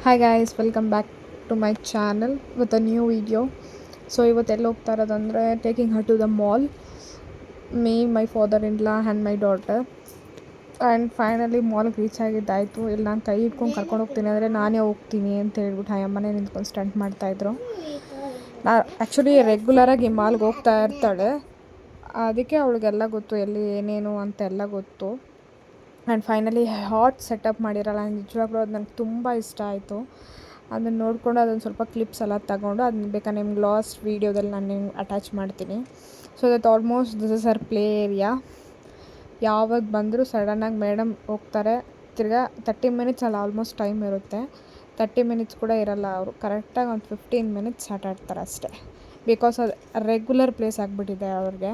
Hi guys, welcome back to my channel with a new video. So ಇವತ್ತು ಎಲ್ಲಿ ಹೋಗ್ತಾ ಇರೋದಂದರೆ taking her to the mall, me my father in law and my daughter. And finally ಮಾಲ್ಗೆ reach ಆಗಿದ್ದಾಯಿತು. ಇಲ್ಲಿ ನಾನು ಕೈ ಇಟ್ಕೊಂಡು ಕರ್ಕೊಂಡು ಹೋಗ್ತೀನಿ ಅಂದರೆ ನಾನೇ ಹೋಗ್ತೀನಿ ಅಂತ ಹೇಳ್ಬಿಟ್ಟು ಅಮ್ಮನೇ ನಿಂತ್ಕೊಂಡು ಸ್ಟಂಟ್ ಮಾಡ್ತಾಯಿದ್ರು. ಆ್ಯಕ್ಚುಲಿ ರೆಗ್ಯುಲರಾಗಿ ಮಾಲ್ಗೆ ಹೋಗ್ತಾ ಇರ್ತಾಳೆ, ಅದಕ್ಕೆ ಅವಳಿಗೆಲ್ಲ ಗೊತ್ತು, ಎಲ್ಲಿ ಏನೇನು ಅಂತೆಲ್ಲ ಗೊತ್ತು. ಆ್ಯಂಡ್ ಫೈನಲಿ ಹಾಟ್ ಸೆಟಪ್ ಮಾಡಿರಲ್ಲ, ನಿಜವಾಗ್ಲೂ ಅದು ನನಗೆ ತುಂಬ ಇಷ್ಟ ಆಯಿತು. ಅದನ್ನು ನೋಡಿಕೊಂಡು ಅದೊಂದು ಸ್ವಲ್ಪ ಕ್ಲಿಪ್ಸ್ ಎಲ್ಲ ತಗೊಂಡು ಅದನ್ನ ಬೇಕಾದ್ರೆ ನಿಮ್ಗೆ ಲಾಸ್ಟ್ ವೀಡಿಯೋದಲ್ಲಿ ನಾನು ನಿಮ್ಗೆ ಅಟ್ಯಾಚ್ ಮಾಡ್ತೀನಿ. So that almost this is our play area. ಯಾವಾಗ ಬಂದರೂ ಸಡನ್ನಾಗಿ ಮೇಡಮ್ ಹೋಗ್ತಾರೆ, ತಿರ್ಗಾ 30 ಮಿನಿಟ್ಸ್ ಅಲ್ಲ ಆಲ್ಮೋಸ್ಟ್ ಟೈಮ್ ಇರುತ್ತೆ. 30 ಮಿನಿಟ್ಸ್ ಕೂಡ ಇರಲ್ಲ, ಅವರು ಕರೆಕ್ಟಾಗಿ ಒಂದು 15 ಮಿನಿಟ್ಸ್ ಆಟ ಆಡ್ತಾರೆ ಅಷ್ಟೇ. ಬಿಕಾಸ್ ಅದು ರೆಗ್ಯುಲರ್ ಪ್ಲೇಸ್ ಆಗಿಬಿಟ್ಟಿದೆ ಅವ್ರಿಗೆ.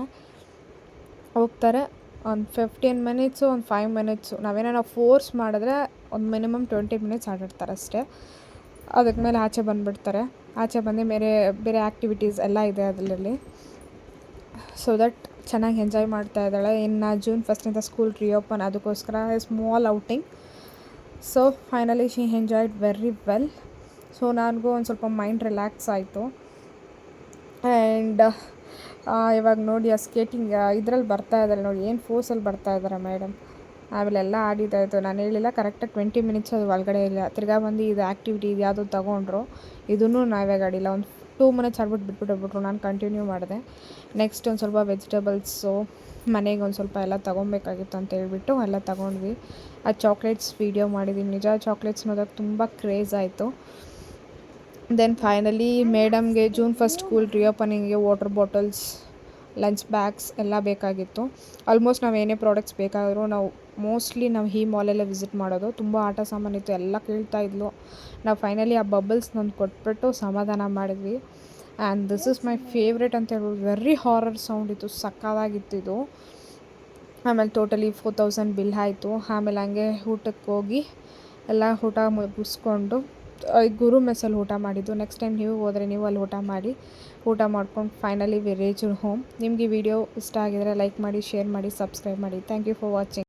ಹೋಗ್ತಾರೆ ಒಂದು 15 ಮಿನಿಟ್ಸು, ಒಂದು 5 ಮಿನಿಟ್ಸು, ನಾವೇನೋ ಫೋರ್ಸ್ ಮಾಡಿದ್ರೆ ಒಂದು ಮಿನಿಮಮ್ 20 ಮಿನಿಟ್ಸ್ ಆಟಾಡ್ತಾರೆ ಅಷ್ಟೇ. ಅದಕ್ಕೆ ಮೇಲೆ ಆಚೆ ಬಂದುಬಿಡ್ತಾರೆ. ಆಚೆ ಬಂದು ಬೇರೆ ಬೇರೆ ಆ್ಯಕ್ಟಿವಿಟೀಸ್ ಎಲ್ಲ ಇದೆ ಅದರಲ್ಲಿ. ಸೊ ದಟ್ ಚೆನ್ನಾಗಿ ಎಂಜಾಯ್ ಮಾಡ್ತಾ ಇದ್ದಾಳೆ. ಇನ್ನು ಜೂನ್ 1 ಸ್ಕೂಲ್ ರೀಓಪನ್, ಅದಕ್ಕೋಸ್ಕರ small outing. So finally she enjoyed very well. So ನನಗೂ ಒಂದು ಸ್ವಲ್ಪ ಮೈಂಡ್ ರಿಲ್ಯಾಕ್ಸ್ ಆಯಿತು. ಆ್ಯಂಡ್ ಇವಾಗ ನೋಡಿ ಆ ಸ್ಕೇಟಿಂಗ್ ಇದರಲ್ಲಿ ಬರ್ತಾ ಇದ್ದಾರೆ ನೋಡಿ, ಏನು ಫೋರ್ಸಲ್ಲಿ ಬರ್ತಾ ಇದ್ದಾರೆ ಮೇಡಮ್. ಆಮೇಲೆ ಎಲ್ಲ ಆಡಿದ್ದಾಯಿತು. ನಾನು ಹೇಳಿಲ್ಲ, ಕರೆಕ್ಟಾಗಿ 20 ಮಿನಿಟ್ಸ್ ಅದು ಒಳಗಡೆ ಇಲ್ಲ. ತಿರ್ಗಾ ಬಂದು ಇದು ಆ್ಯಕ್ಟಿವಿಟಿ ಇದು ಯಾವುದೋ ತೊಗೊಂಡ್ರು, ಇದನ್ನು ನಾವೇ ಆಡಿಲ್ಲ. ಒಂದು 2 ಮಿನಿಟ್ಸ್ ಆಡ್ಬಿಟ್ಟು ಬಿಟ್ಬಿಟ್ಟು ನಾನು ಕಂಟಿನ್ಯೂ ಮಾಡಿದೆ. ನೆಕ್ಸ್ಟ್ ಒಂದು ಸ್ವಲ್ಪ ವೆಜಿಟೇಬಲ್ಸು, ಮನೆಗೆ ಒಂದು ಸ್ವಲ್ಪ ಎಲ್ಲ ತೊಗೊಬೇಕಾಗಿತ್ತು ಅಂತ ಹೇಳ್ಬಿಟ್ಟು ಎಲ್ಲ ತೊಗೊಂಡ್ವಿ. ಆ ಚಾಕ್ಲೇಟ್ಸ್ ವೀಡಿಯೋ ಮಾಡಿದ್ದೀನಿ. ನಿಜ ಚಾಕ್ಲೇಟ್ಸ್ ನೋಡೋಕೆ ತುಂಬ ಕ್ರೇಜ್ ಆಯಿತು. ದೆನ್ ಫೈನಲಿ ಮೇಡಮ್ಗೆ ಜೂನ್ 1 ಸ್ಕೂಲ್ ರಿಓಪನಿಂಗ್ಗೆ ವಾಟರ್ ಬಾಟಲ್ಸ್, ಲಂಚ್ ಬ್ಯಾಗ್ಸ್ ಎಲ್ಲ ಬೇಕಾಗಿತ್ತು. ಆಲ್ಮೋಸ್ಟ್ ನಾವು ಏನೇ ಪ್ರಾಡಕ್ಟ್ಸ್ ಬೇಕಾದರೂ ಮೋಸ್ಟ್ಲಿ ನಾವು ಈ ಮಾಲೆಲ್ಲ ವಿಸಿಟ್ ಮಾಡೋದು. ತುಂಬ ಆಟ ಸಾಮಾನಿತ್ತು, ಎಲ್ಲ ಕೇಳ್ತಾ ಇದ್ಲು. ನಾವು ಫೈನಲಿ ಆ ಬಬಲ್ಸ್ನೊಂದು ಕೊಟ್ಬಿಟ್ಟು ಸಮಾಧಾನ ಮಾಡಿದ್ವಿ. And this is my favourite ಅಂತ ಹೇಳ್ಬೋದು. ವೆರಿ ಹಾರರ್ ಸೌಂಡ್ ಇತ್ತು, ಸಕ್ಕತ್ತಾಗಿತ್ತು. ಆಮೇಲೆ ಟೋಟಲಿ 4000 ಬಿಲ್ ಆಯಿತು. ಆಮೇಲೆ ಹಂಗೆ ಊಟಕ್ಕೆ ಹೋಗಿ ಎಲ್ಲ ಊಟ ಮುಗಿಸ್ಕೊಂಡು ಗುರು ಮೆಸ್ಸಲ್ಲಿ ಊಟ ಮಾಡಿದ್ದು. ನೆಕ್ಸ್ಟ್ ಟೈಮ್ ನೀವು ಹೋದರೆ ನೀವು ಅಲ್ಲಿ ಊಟ ಮಾಡ್ಕೊಂಡು ಫೈನಲಿ ವಿ ರೀಚ್ಡ್ ಹೋಮ್. ನಿಮಗೆ ವಿಡಿಯೋ ಇಷ್ಟ ಆಗಿದರೆ ಲೈಕ್ ಮಾಡಿ, ಶೇರ್ ಮಾಡಿ, ಸಬ್ಸ್ಕ್ರೈಬ್ ಮಾಡಿ. Thank you for watching.